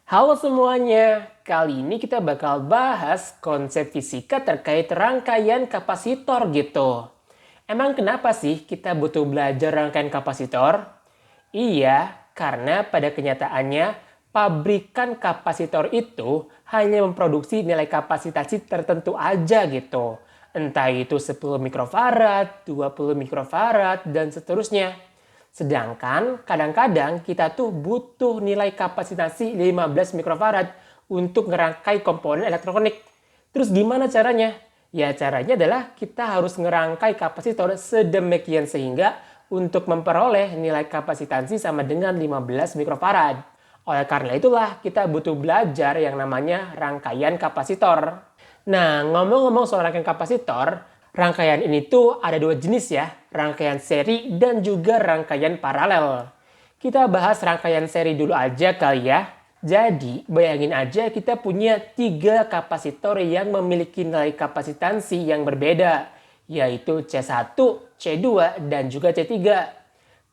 Halo semuanya, kali ini kita bakal bahas konsep fisika terkait rangkaian kapasitor gitu. Emang kenapa sih kita butuh belajar rangkaian kapasitor? Iya, karena pada kenyataannya pabrikan kapasitor itu hanya memproduksi nilai kapasitasi tertentu aja gitu. Entah itu 10 mikrofarad, 20 mikrofarad, dan seterusnya. Sedangkan kadang-kadang kita tuh butuh nilai kapasitasi 15 mikrofarad untuk ngerangkai komponen elektronik. Terus gimana caranya? Ya caranya adalah kita harus ngerangkai kapasitor sedemikian sehingga untuk memperoleh nilai kapasitansi sama dengan 15 mikrofarad. Oleh karena itulah kita butuh belajar yang namanya rangkaian kapasitor. Nah, ngomong-ngomong soal rangkaian kapasitor, rangkaian ini tuh ada dua jenis ya, rangkaian seri dan juga rangkaian paralel. Kita bahas rangkaian seri dulu aja kali ya. Jadi, bayangin aja kita punya 3 kapasitor yang memiliki nilai kapasitansi yang berbeda, yaitu C1, C2, dan juga C3.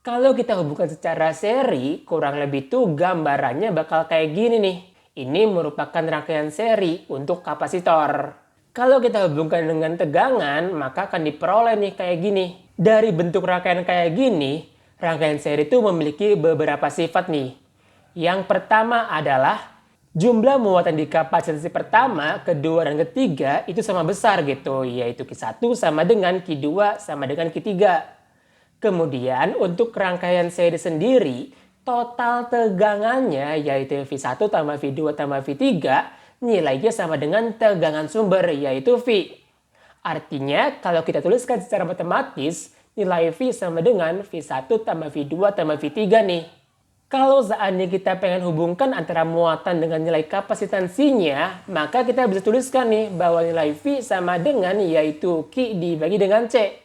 Kalau kita hubungkan secara seri, kurang lebih tuh gambarannya bakal kayak gini nih. Ini merupakan rangkaian seri untuk kapasitor. Kalau kita hubungkan dengan tegangan, maka akan diperoleh nih kayak gini. Dari bentuk rangkaian kayak gini, rangkaian seri itu memiliki beberapa sifat nih. Yang pertama adalah jumlah muatan di kapasitansi pertama, kedua, dan ketiga itu sama besar gitu, yaitu Q1 sama dengan Q2 sama dengan Q3. Kemudian untuk rangkaian seri sendiri, total tegangannya yaitu V1 tambah V2 tambah V3 nilainya sama dengan tegangan sumber yaitu V. Artinya kalau kita tuliskan secara matematis, nilai V sama dengan V1 tambah V2 tambah V3 nih. Kalau seandainya kita pengen hubungkan antara muatan dengan nilai kapasitansinya, maka kita bisa tuliskan nih bahwa nilai V sama dengan yaitu Q dibagi dengan C.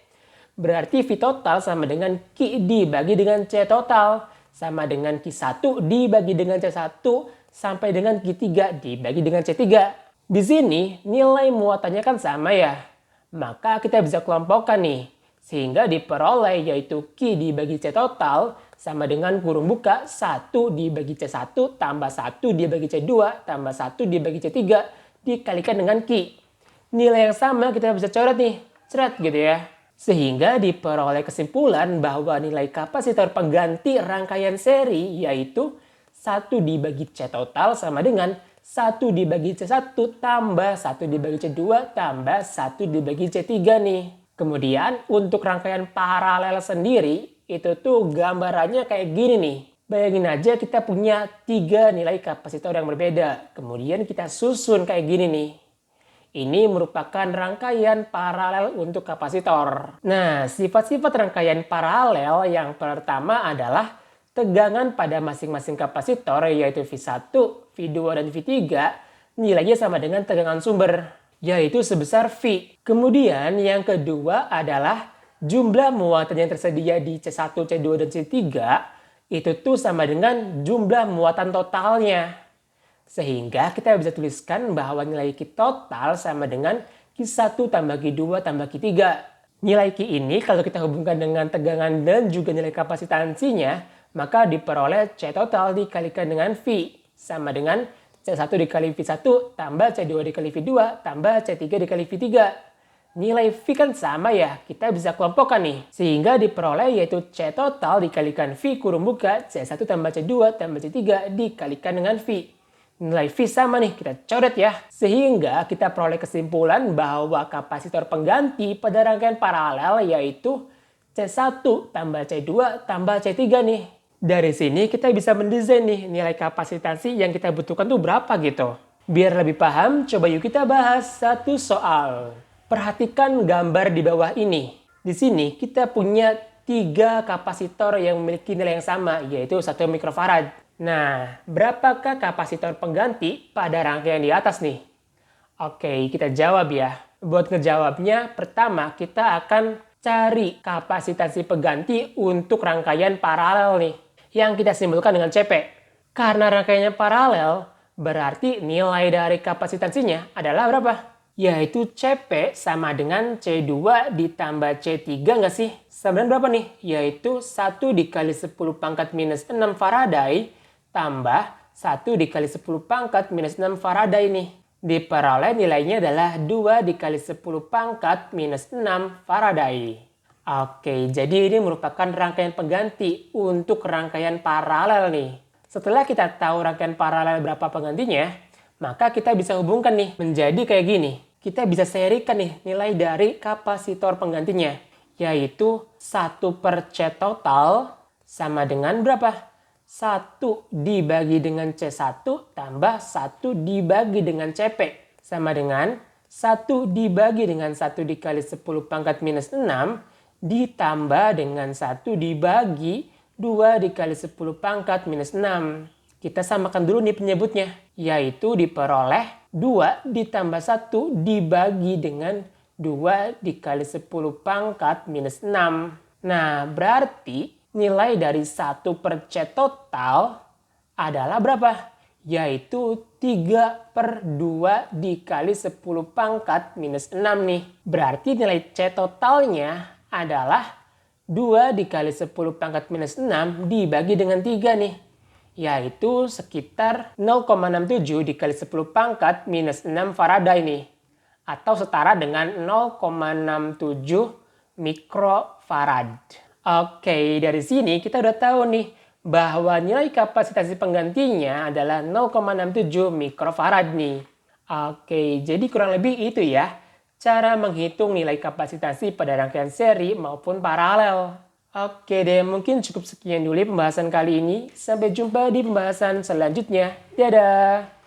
Berarti V total sama dengan Q dibagi dengan C total. Sama dengan Q1 dibagi dengan C1 sampai dengan Q3 dibagi dengan C3. Di sini nilai muatannya kan sama ya. Maka kita bisa kelompokkan nih. Sehingga diperoleh yaitu Q dibagi C total sama dengan kurung buka 1 dibagi C1 tambah 1 dibagi C2 tambah 1 dibagi C3 dikalikan dengan Q. Nilai yang sama kita bisa coret nih. Ceret gitu ya. Sehingga diperoleh kesimpulan bahwa nilai kapasitor pengganti rangkaian seri yaitu 1 dibagi C total sama dengan 1 dibagi C1 tambah 1 dibagi C2 tambah 1 dibagi C3 nih. Kemudian untuk rangkaian paralel sendiri itu tuh gambarannya kayak gini nih. Bayangin aja kita punya 3 nilai kapasitor yang berbeda. Kemudian kita susun kayak gini nih. Ini merupakan rangkaian paralel untuk kapasitor. Nah, sifat-sifat rangkaian paralel yang pertama adalah tegangan pada masing-masing kapasitor yaitu V1, V2, dan V3 nilainya sama dengan tegangan sumber yaitu sebesar V. Kemudian yang kedua adalah jumlah muatan yang tersedia di C1, C2, dan C3 itu tuh sama dengan jumlah muatan totalnya. Sehingga kita bisa tuliskan bahwa nilai Q total sama dengan Q1 tambah Q2 tambah Q3. Nilai Q ini kalau kita hubungkan dengan tegangan dan juga nilai kapasitansinya, maka diperoleh C total dikalikan dengan V. Sama dengan C1 dikali V1 tambah C2 dikali V2 tambah C3 dikali V3. Nilai V kan sama ya, kita bisa kelompokkan nih. Sehingga diperoleh yaitu C total dikalikan V kurung buka C1 tambah C2 tambah C3 dikalikan dengan V. Nilai V sama nih, kita coret ya. Sehingga kita peroleh kesimpulan bahwa kapasitor pengganti pada rangkaian paralel yaitu C1 tambah C2 tambah C3 nih. Dari sini kita bisa mendesain nih nilai kapasitansi yang kita butuhkan tuh berapa gitu. Biar lebih paham, coba yuk kita bahas satu soal. Perhatikan gambar di bawah ini. Di sini kita punya 3 kapasitor yang memiliki nilai yang sama yaitu 1 mikrofarad. Nah, berapakah kapasitor pengganti pada rangkaian di atas nih? Oke, kita jawab ya. Buat ngejawabnya, pertama kita akan cari kapasitansi pengganti untuk rangkaian paralel nih. Yang kita simbolkan dengan CP. Karena rangkaiannya paralel, berarti nilai dari kapasitansinya adalah berapa? Yaitu CP sama dengan C2 ditambah C3 nggak sih? Sama dengan berapa nih? Yaitu 1 dikali 10 pangkat minus 6 Faraday tambah 1 dikali 10 pangkat minus 6 Faraday nih. Diperoleh nilainya adalah 2 dikali 10 pangkat minus 6 Faraday. Oke, jadi ini merupakan rangkaian pengganti untuk rangkaian paralel nih. Setelah kita tahu rangkaian paralel berapa penggantinya, maka kita bisa hubungkan nih menjadi kayak gini. Kita bisa serikan nih nilai dari kapasitor penggantinya, yaitu 1 per C total sama dengan berapa? 1 dibagi dengan C1 tambah 1 dibagi dengan CP. Sama dengan 1 dibagi dengan 1 dikali 10 pangkat minus 6 ditambah dengan 1 dibagi 2 dikali 10 pangkat minus 6. Kita samakan dulu nih penyebutnya, yaitu diperoleh 2 ditambah 1 dibagi dengan 2 dikali 10 pangkat minus 6. Nah, berarti nilai dari 1 per C total adalah berapa? Yaitu 3 per 2 dikali 10 pangkat minus 6 nih. Berarti nilai C totalnya adalah 2 dikali 10 pangkat minus 6 dibagi dengan 3 nih. Yaitu sekitar 0,67 dikali 10 pangkat minus 6 Faraday nih. Atau setara dengan 0,67 mikrofarad. Oke, dari sini kita udah tahu nih bahwa nilai kapasitas penggantinya adalah 0,67 mikrofarad nih. Oke, jadi kurang lebih itu ya cara menghitung nilai kapasitasi pada rangkaian seri maupun paralel. Oke deh, mungkin cukup sekian dulu pembahasan kali ini. Sampai jumpa di pembahasan selanjutnya. Dadah!